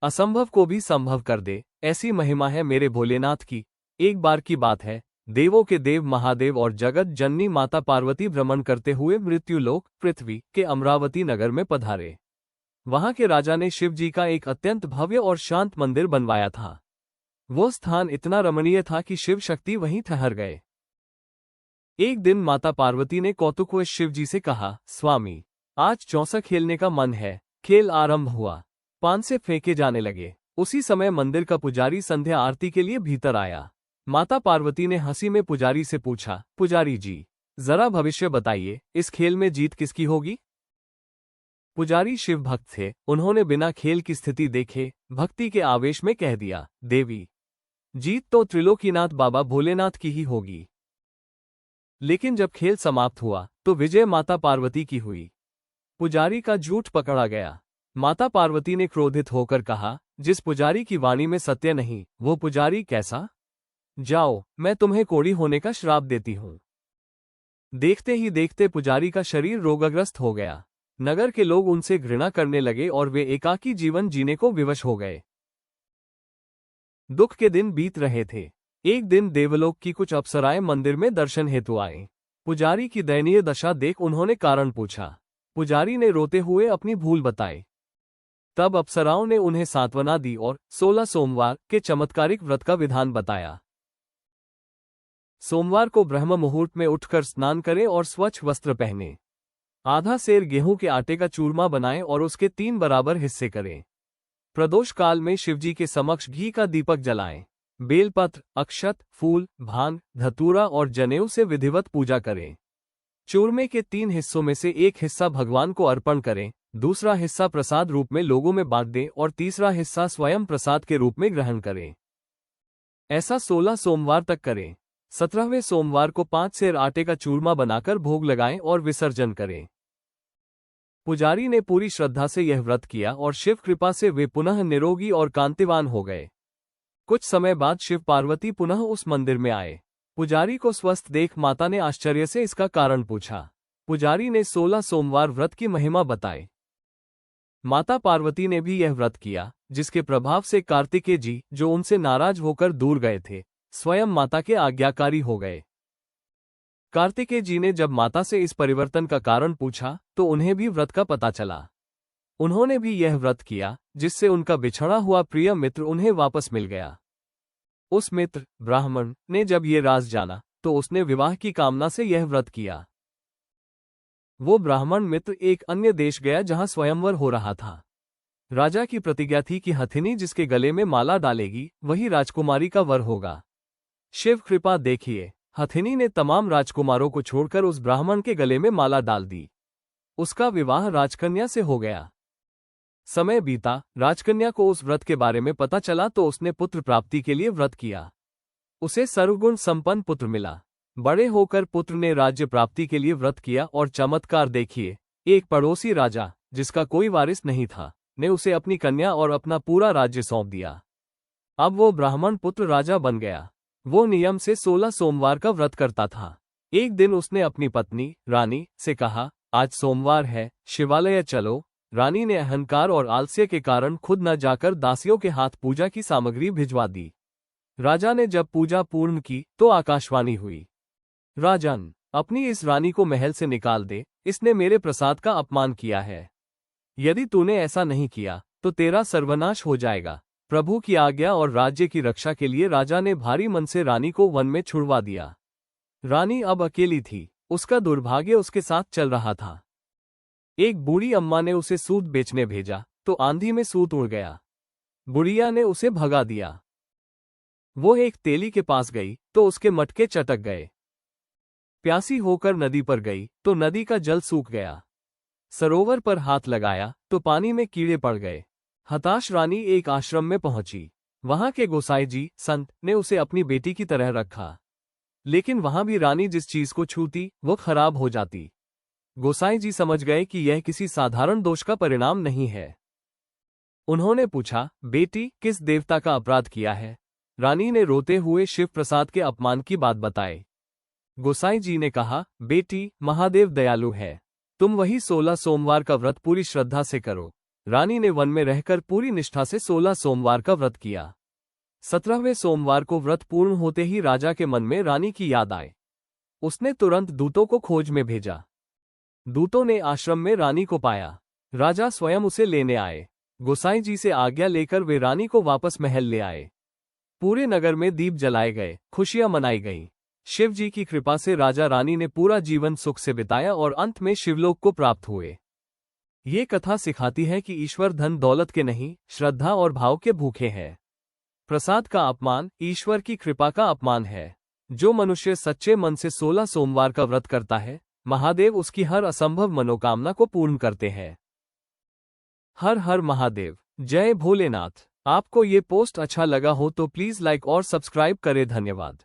असंभव को भी संभव कर दे, ऐसी महिमा है मेरे भोलेनाथ की। एक बार की बात है, देवों के देव महादेव और जगत जननी माता पार्वती भ्रमण करते हुए मृत्युलोक पृथ्वी के अमरावती नगर में पधारे। वहां के राजा ने शिव जी का एक अत्यंत भव्य और शांत मंदिर बनवाया था। वो स्थान इतना रमणीय था कि शिव शक्ति वहीं ठहर गए। एक दिन माता पार्वती ने कौतूकवश शिव जी से कहा, स्वामी, आज चौसा खेलने का मन है। खेल आरंभ हुआ। पान से फेंके जाने लगे। उसी समय मंदिर का पुजारी संध्या आरती के लिए भीतर आया। माता पार्वती ने हंसी में पुजारी से पूछा, पुजारी जी, जरा भविष्य बताइए, इस खेल में जीत किसकी होगी? पुजारी शिव भक्त थे। उन्होंने बिना खेल की स्थिति देखे भक्ति के आवेश में कह दिया, देवी, जीत तो त्रिलोकीनाथ बाबा भोलेनाथ की ही होगी। लेकिन जब खेल समाप्त हुआ तो विजय माता पार्वती की हुई। पुजारी का झूठ पकड़ा गया। माता पार्वती ने क्रोधित होकर कहा, जिस पुजारी की वाणी में सत्य नहीं, वो पुजारी कैसा? जाओ, मैं तुम्हें कोढ़ी होने का श्राप देती हूं। देखते ही देखते पुजारी का शरीर रोगग्रस्त हो गया। नगर के लोग उनसे घृणा करने लगे और वे एकाकी जीवन जीने को विवश हो गए। दुख के दिन बीत रहे थे। एक दिन देवलोक की कुछ अप्सराएं मंदिर में दर्शन हेतु आए। पुजारी की दयनीय दशा देख उन्होंने कारण पूछा। पुजारी ने रोते हुए अपनी भूल बताई। तब अप्सराओं ने उन्हें सांत्वना दी और 16 सोमवार के चमत्कारिक व्रत का विधान बताया। सोमवार को ब्रह्म मुहूर्त में उठकर स्नान करें और स्वच्छ वस्त्र पहने। आधा सेर गेहूं के आटे का चूरमा बनाएं और उसके 3 बराबर हिस्से करें। प्रदोष काल में शिवजी के समक्ष घी का दीपक जलाएं। बेलपत्र, अक्षत, फूल, भांग, धतूरा और जनेऊ से विधिवत पूजा करें। चूरमे के 3 हिस्सों में से एक हिस्सा भगवान को अर्पण करें, दूसरा हिस्सा प्रसाद रूप में लोगों में बांट दें और तीसरा हिस्सा स्वयं प्रसाद के रूप में ग्रहण करें। ऐसा 16 सोमवार तक करें। 17वें सोमवार को 5 सेर आटे का चूरमा बनाकर भोग लगाएं और विसर्जन करें। पुजारी ने पूरी श्रद्धा से यह व्रत किया और शिव कृपा से वे पुनः निरोगी और कांतिवान हो गए। कुछ समय बाद शिव पार्वती पुनः उस मंदिर में आए। पुजारी को स्वस्थ देख माता ने आश्चर्य से इसका कारण पूछा। पुजारी ने 16 सोमवार व्रत की महिमा बताई। माता पार्वती ने भी यह व्रत किया, जिसके प्रभाव से कार्तिकेय जी, जो उनसे नाराज होकर दूर गए थे, स्वयं माता के आज्ञाकारी हो गए। कार्तिकेय जी ने जब माता से इस परिवर्तन का कारण पूछा तो उन्हें भी व्रत का पता चला। उन्होंने भी यह व्रत किया, जिससे उनका बिछड़ा हुआ प्रिय मित्र उन्हें वापस मिल गया। उस मित्र ब्राह्मण ने जब ये राज जाना तो उसने विवाह की कामना से यह व्रत किया। वो ब्राह्मण मित्र एक अन्य देश गया जहां स्वयंवर हो रहा था। राजा की प्रतिज्ञा थी कि हथिनी जिसके गले में माला डालेगी वही राजकुमारी का वर होगा। शिव कृपा देखिए, हथिनी ने तमाम राजकुमारों को छोड़कर उस ब्राह्मण के गले में माला डाल दी। उसका विवाह राजकन्या से हो गया। समय बीता, राजकन्या को उस व्रत के बारे में पता चला तो उसने पुत्र प्राप्ति के लिए व्रत किया। उसे सर्वगुण संपन्न पुत्र मिला। बड़े होकर पुत्र ने राज्य प्राप्ति के लिए व्रत किया और चमत्कार देखिए, एक पड़ोसी राजा, जिसका कोई वारिस नहीं था, ने उसे अपनी कन्या और अपना पूरा राज्य सौंप दिया। अब वो ब्राह्मण पुत्र राजा बन गया। वो नियम से 16 सोमवार का व्रत करता था। एक दिन उसने अपनी पत्नी रानी से कहा, आज सोमवार है, शिवालय चलो। रानी ने अहंकार और आलस्य के कारण खुद न जाकर दासियों के हाथ पूजा की सामग्री भिजवा दी। राजा ने जब पूजा पूर्ण की तो आकाशवाणी हुई, राजन, अपनी इस रानी को महल से निकाल दे, इसने मेरे प्रसाद का अपमान किया है। यदि तूने ऐसा नहीं किया तो तेरा सर्वनाश हो जाएगा। प्रभु की आज्ञा और राज्य की रक्षा के लिए राजा ने भारी मन से रानी को वन में छुड़वा दिया। रानी अब अकेली थी। उसका दुर्भाग्य उसके साथ चल रहा था। एक बूढ़ी अम्मा ने उसे सूत बेचने भेजा तो आंधी में सूत उड़ गया। बुढ़िया ने उसे भगा दिया। वो एक तेली के पास गई तो उसके मटके चटक गए। प्यासी होकर नदी पर गई तो नदी का जल सूख गया। सरोवर पर हाथ लगाया तो पानी में कीड़े पड़ गए। हताश रानी एक आश्रम में पहुंची। वहां के गोसाई जी संत ने उसे अपनी बेटी की तरह रखा। लेकिन वहां भी रानी जिस चीज को छूती वो खराब हो जाती। गोसाई जी समझ गए कि यह किसी साधारण दोष का परिणाम नहीं है। उन्होंने पूछा, बेटी, किस देवता का अपराध किया है? रानी ने रोते हुए शिव प्रसाद के अपमान की बात बताई। गोसाई जी ने कहा, बेटी, महादेव दयालु है। तुम वही 16 सोमवार का व्रत पूरी श्रद्धा से करो। रानी ने वन में रहकर पूरी निष्ठा से 16 सोमवार का व्रत किया। 17वें सोमवार को व्रत पूर्ण होते ही राजा के मन में रानी की याद आए। उसने तुरंत दूतों को खोज में भेजा। दूतों ने आश्रम में रानी को पाया। राजा स्वयं उसे लेने आए। गोसाई जी से आज्ञा लेकर वे रानी को वापस महल ले आए। पूरे नगर में दीप जलाए गए, खुशियां मनाई गईं। शिव जी की कृपा से राजा रानी ने पूरा जीवन सुख से बिताया और अंत में शिवलोक को प्राप्त हुए। ये कथा सिखाती है कि ईश्वर धन दौलत के नहीं, श्रद्धा और भाव के भूखे हैं। प्रसाद का अपमान ईश्वर की कृपा का अपमान है। जो मनुष्य सच्चे मन से 16 सोमवार का व्रत करता है, महादेव उसकी हर असंभव मनोकामना को पूर्ण करते हैं। हर हर महादेव, जय भोलेनाथ। आपको ये पोस्ट अच्छा लगा हो तो प्लीज लाइक और सब्सक्राइब करें। धन्यवाद।